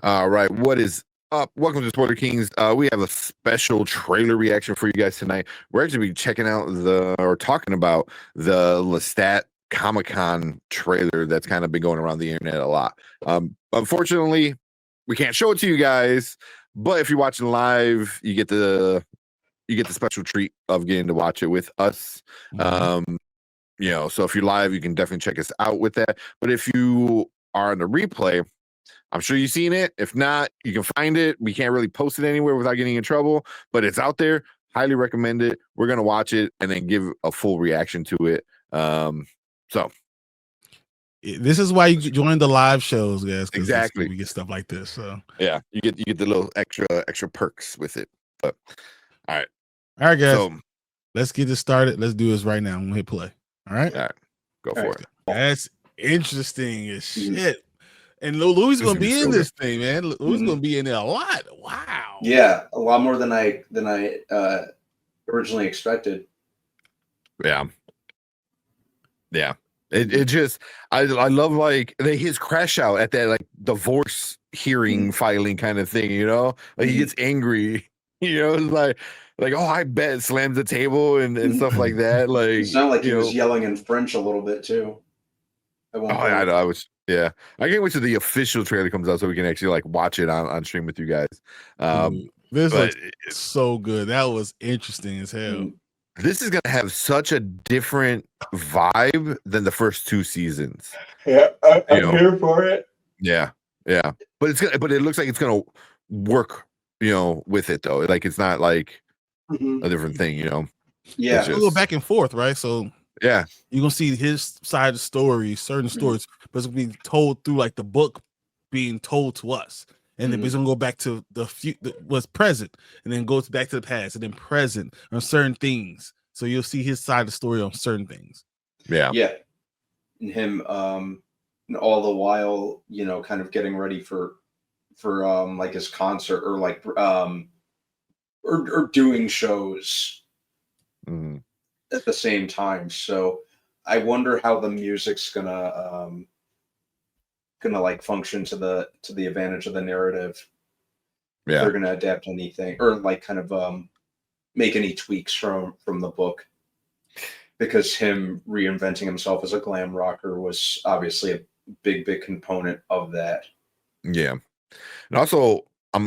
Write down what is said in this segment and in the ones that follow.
All right, what is up? Welcome to Spoiler Kings. We have a special trailer reaction for you guys tonight. We're actually be checking out talking about the Lestat Comic-Con trailer that's kind of been going around the internet a lot. Unfortunately, we can't show it to you guys, but if you're watching live, you get the special treat of getting to watch it with us. So if you're live, you can definitely check us out with that. But if you are on the replay, I'm sure you've seen it. If not, you can find it. We can't really post it anywhere without getting in trouble, but it's out there. Highly recommend it. We're going to watch it and then give a full reaction to it. So this is why you join the live shows, guys. Exactly. We get stuff like this. So yeah, you get the little extra perks with it. But all right, guys. So let's get this started. Let's do this right now. I'm gonna hit play. All right. Go for it. That's interesting as shit. And Louis gonna be in this thing, man. Louis gonna be in there a lot. Wow. Yeah, a lot more than I originally expected. Yeah. It just I love like his crash out at that like divorce hearing filing kind of thing, you know? Like he gets angry, you know, it's like oh, I bet, slams the table and stuff like that. Like it sounded like he was yelling in French a little bit too. I know. I can't wait till the official trailer comes out so we can actually like watch it on stream with you guys. This looks so good. That was interesting as hell. This is gonna have such a different vibe than the first two seasons. Yeah, I'm here for it. Yeah, but it looks like it's gonna work, with it though. Like it's not like a different thing, Yeah, it's a little back and forth, right? So yeah, you're gonna see his side of the story, certain stories, but it's gonna be told through like the book being told to us. And then it's gonna go back to what's present, and then goes back to the past, and then present on certain things. So you'll see his side of the story on certain things. Yeah. And him, and all the while, kind of getting ready for like his concert or like or doing shows at the same time. So I wonder how the music's gonna like function to the advantage of the narrative. Yeah, they're gonna adapt anything or like kind of make any tweaks from the book, because him reinventing himself as a glam rocker was obviously a big component of that. Yeah, and also I'm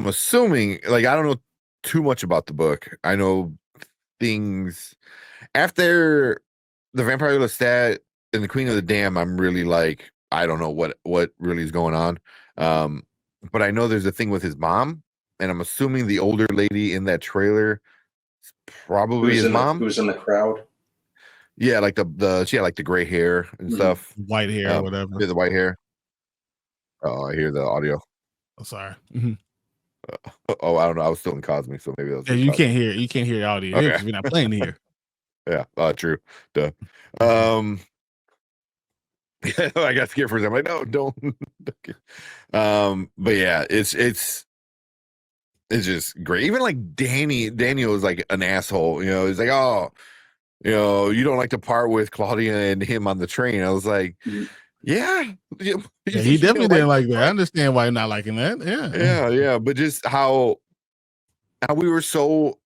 assuming, like, I don't know too much about the book. I know things after the Vampire Lestat and the Queen of the Dam. I'm really like, I don't know what really is going on. But I know there's a thing with his mom, and I'm assuming the older lady in that trailer is probably his mom. Who's in the crowd? Yeah, like she had like the gray hair and stuff, white hair, or whatever. Yeah, the white hair. Oh, I hear the audio. Oh, sorry. I don't know. I was still in Cosmic, so maybe that was you can't hear. You can't hear the audio because we're not playing here. Yeah, true. Duh. I got scared for a second. I'm like, no, don't. But yeah, it's just great. Even like Daniel is like an asshole. He's like, oh, you don't like to part with Claudia and him on the train. I was like, yeah, he definitely didn't like that. I understand why you're not liking that. Yeah. But just how we were so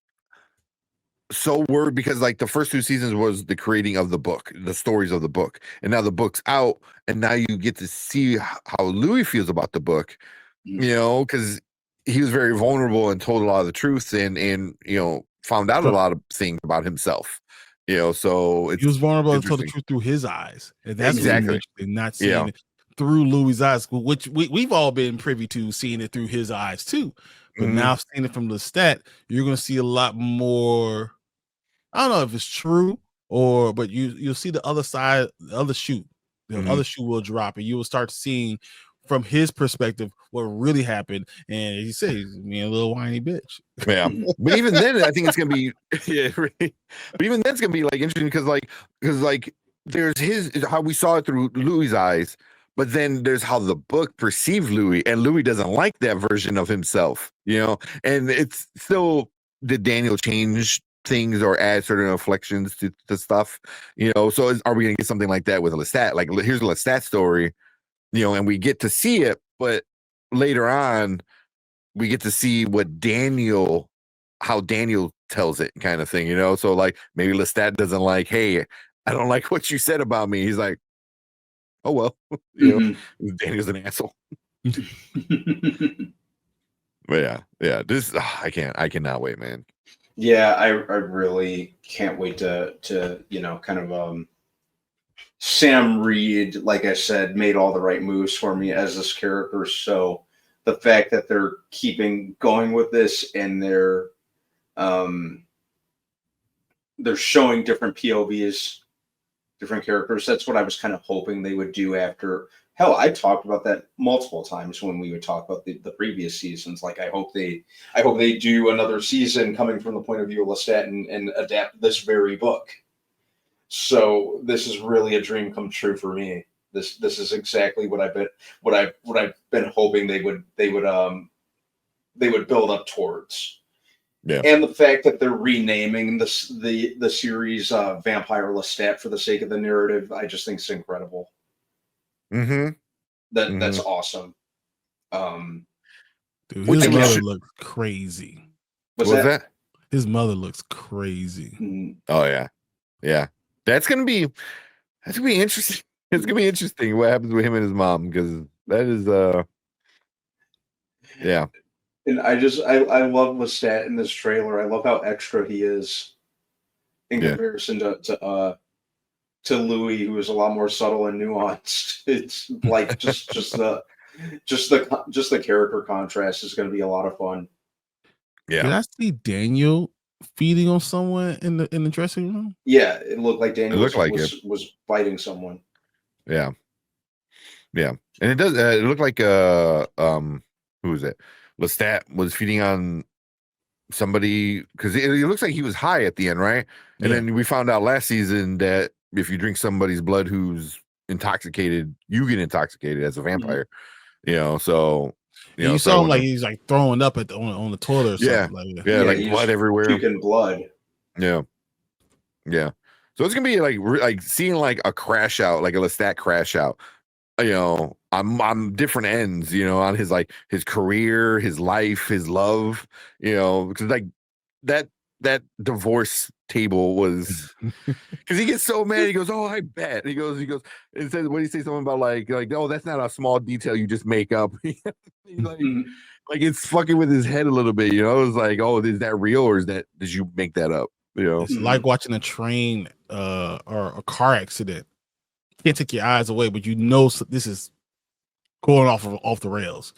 worried, because like the first two seasons was the creating of the book, the stories of the book, and now the book's out, and now you get to see how Louis feels about the book, because he was very vulnerable and told a lot of the truth, and found out a lot of things about himself, so he was vulnerable and told the truth through his eyes, and that's exactly not seeing it through Louis' eyes, which we've all been privy to seeing it through his eyes too. But now seeing it from Lestat, you're going to see a lot more. I don't know if it's true but you'll see the other side, the other shoe. The other shoe will drop, and you will start seeing from his perspective what really happened. And he says, he's being a little whiny bitch. Yeah, but even then, I think it's gonna be But even then, it's gonna be like interesting because there's how we saw it through Louis' eyes, but then there's how the book perceived Louis, and Louis doesn't like that version of himself, and it's still, did Daniel change things or add certain inflections to stuff, so are we gonna get something like that with Lestat? Like, here's a Lestat story, and we get to see it, but later on, we get to see how Daniel tells it, kind of thing, you know. So like maybe Lestat doesn't like, hey, I don't like what you said about me. He's like, oh well, you know, Daniel's an asshole. But yeah, this I cannot wait, man. Yeah, I really can't wait to you know, kind of Sam Reid, like I said, made all the right moves for me as this character. So the fact that they're keeping going with this and they're showing different POVs, different characters. That's what I was kind of hoping they would do after. Hell, I talked about that multiple times when we would talk about the previous seasons. Like, I hope they do another season coming from the point of view of Lestat and adapt this very book. So this is really a dream come true for me. This is exactly what I've been hoping they would build up towards. Yeah. And the fact that they're renaming the series Vampire Lestat for the sake of the narrative, I just think is incredible. That's awesome. Dude, his mother looks crazy. What's that? His mother looks crazy. Oh yeah. That's gonna be interesting. It's gonna be interesting what happens with him and his mom, because that is yeah. And I love Lestat in this trailer. I love how extra he is in comparison to Louis, who is a lot more subtle and nuanced. It's like just the character contrast is going to be a lot of fun. Yeah. Did I see Daniel feeding on someone in the dressing room? Yeah, it looked like Daniel was biting someone. Yeah. And it does. It looked like who was it? Lestat was feeding on somebody, because it looks like he was high at the end, right? And then we found out last season that if you drink somebody's blood who's intoxicated, you get intoxicated as a vampire. You know, so you saw him like he's like throwing up on the toilet or something. Like blood everywhere, puking blood. Yeah. So it's gonna be like seeing like a crash out, like a Lestat crash out. You know, on different ends, you know, on his career, his life, his love, you know, because like that divorce table was, because he gets so mad. He goes, "Oh, I bet." He goes, it says, what do you say? Something about like, "Oh, that's not a small detail you just make up." like it's fucking with his head a little bit, you know. It's like, "Oh, is that real, or did you make that up?" You know, it's like watching a train or a car accident. Can't take your eyes away, but you know this is going off the rails.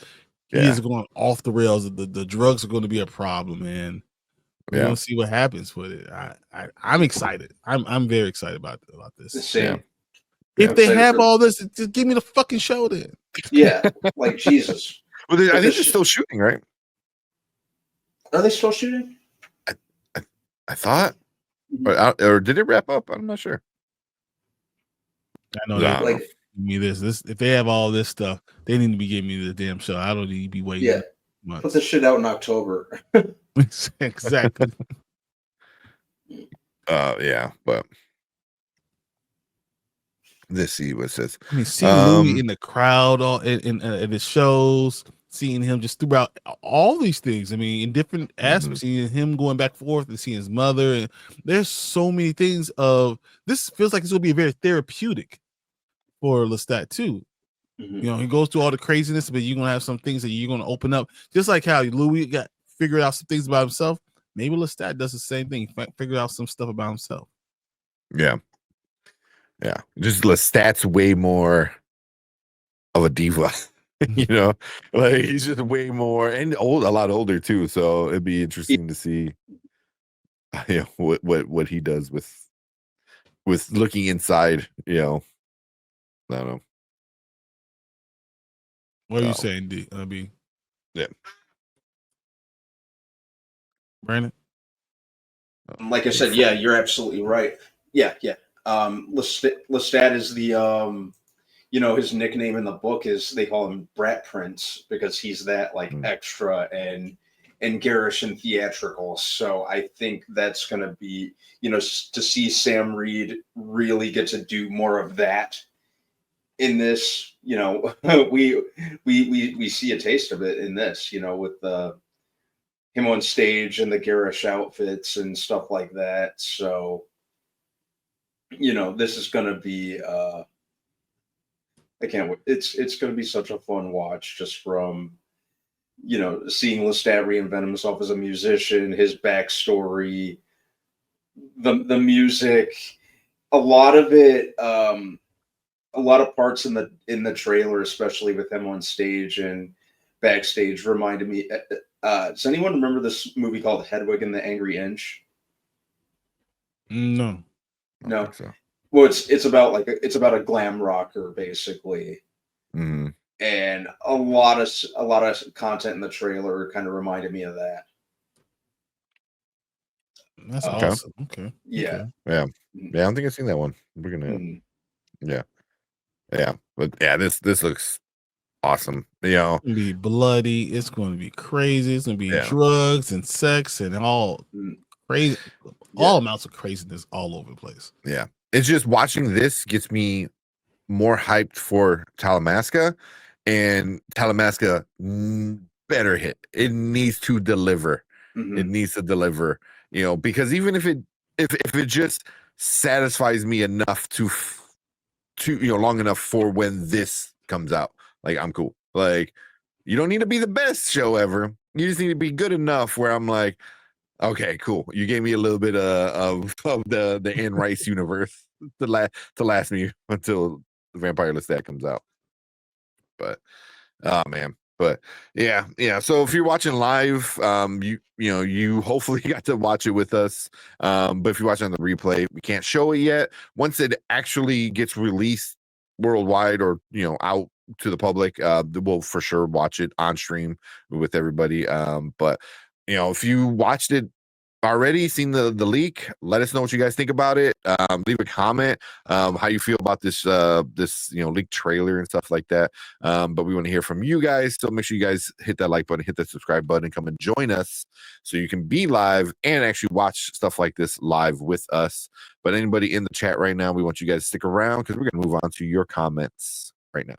He is going off the rails. The drugs are going to be a problem, man. We're gonna see what happens with it. I'm excited. I'm very excited about this. Same. If they have all this, just give me the fucking show then. Yeah, like Jesus. Well, I think they're still shooting, right? Are they still shooting? I thought, or did it wrap up? I'm not sure. I know they give me this. If they have all this stuff, they need to be giving me the damn show. I don't need to be waiting. Yeah, months. Put this shit out in October. Exactly. Yeah, but let's see what it says. I mean, seeing Louis in the crowd, all in the shows, seeing him just throughout all these things. I mean, in different aspects, seeing him going back and forth and seeing his mother, and there's so many things. Of this feels like it's going to be very therapeutic for Lestat too. You know, he goes through all the craziness, but you're gonna have some things that you're gonna open up, just like how Louis got figured out some things about himself. Maybe Lestat does the same thing, figure out some stuff about himself. Yeah. Just Lestat's way more of a diva, you know, like he's just way more and a lot older too. So it'd be interesting to see, you know, what he does with looking inside. You know, I don't know. What are you saying, B? Yeah. Brandon? Like I said, yeah, you're absolutely right. Yeah. Lestat is the you know, his nickname in the book is, they call him Brat Prince, because he's that like extra and garish and theatrical. So I think that's going to be, you know, to see Sam Reid really get to do more of that in this, you know, we see a taste of it in this, you know, with him on stage and the garish outfits and stuff like that. So, you know, this is going to be I can't wait. It's going to be such a fun watch, just from, you know, seeing Lestat reinvent himself as a musician, his backstory, the music, a lot of it, a lot of parts in the trailer, especially with him on stage and backstage, reminded me. Does anyone remember this movie called Hedwig and the Angry Inch? No. I don't No. think so. Well, it's about it's about a glam rocker basically, Mhm. and a lot of content in the trailer kind of reminded me of that. That's Okay. awesome. Okay. Yeah. Yeah. Yeah, I don't think I've seen that one. We're gonna Mhm. yeah. Yeah. But yeah, this looks awesome. You know, It's gonna be bloody. It's going to be crazy. It's going to be Yeah. drugs and sex and all Mm. crazy, Yeah. all amounts of craziness all over the place. yeah. It's just watching this gets me more hyped for Talamasca, and Talamasca better hit. It needs to deliver. It Mhm. needs to deliver, you know, because even if it just satisfies me enough to you know, long enough for when this comes out, like, I'm cool. Like, you don't need to be the best show ever. You just need to be good enough where I'm like, okay, cool. You gave me a little bit of the Anne Rice universe to last me until the Vampire Lestat comes out. But oh man, but yeah. So if you're watching live, you know, you hopefully got to watch it with us. But if you're watching on the replay, we can't show it yet. Once it actually gets released worldwide, or you know, out to the public, we'll for sure watch it on stream with everybody. But you know, if you watched it already, seen the leak, let us know what you guys think about it. Leave a comment, how you feel about this you know, leak trailer and stuff like that. But we want to hear from you guys, so make sure you guys hit that like button, hit that subscribe button, and come and join us so you can be live and actually watch stuff like this live with us. But anybody in the chat right now, we want you guys to stick around because we're going to move on to your comments right now.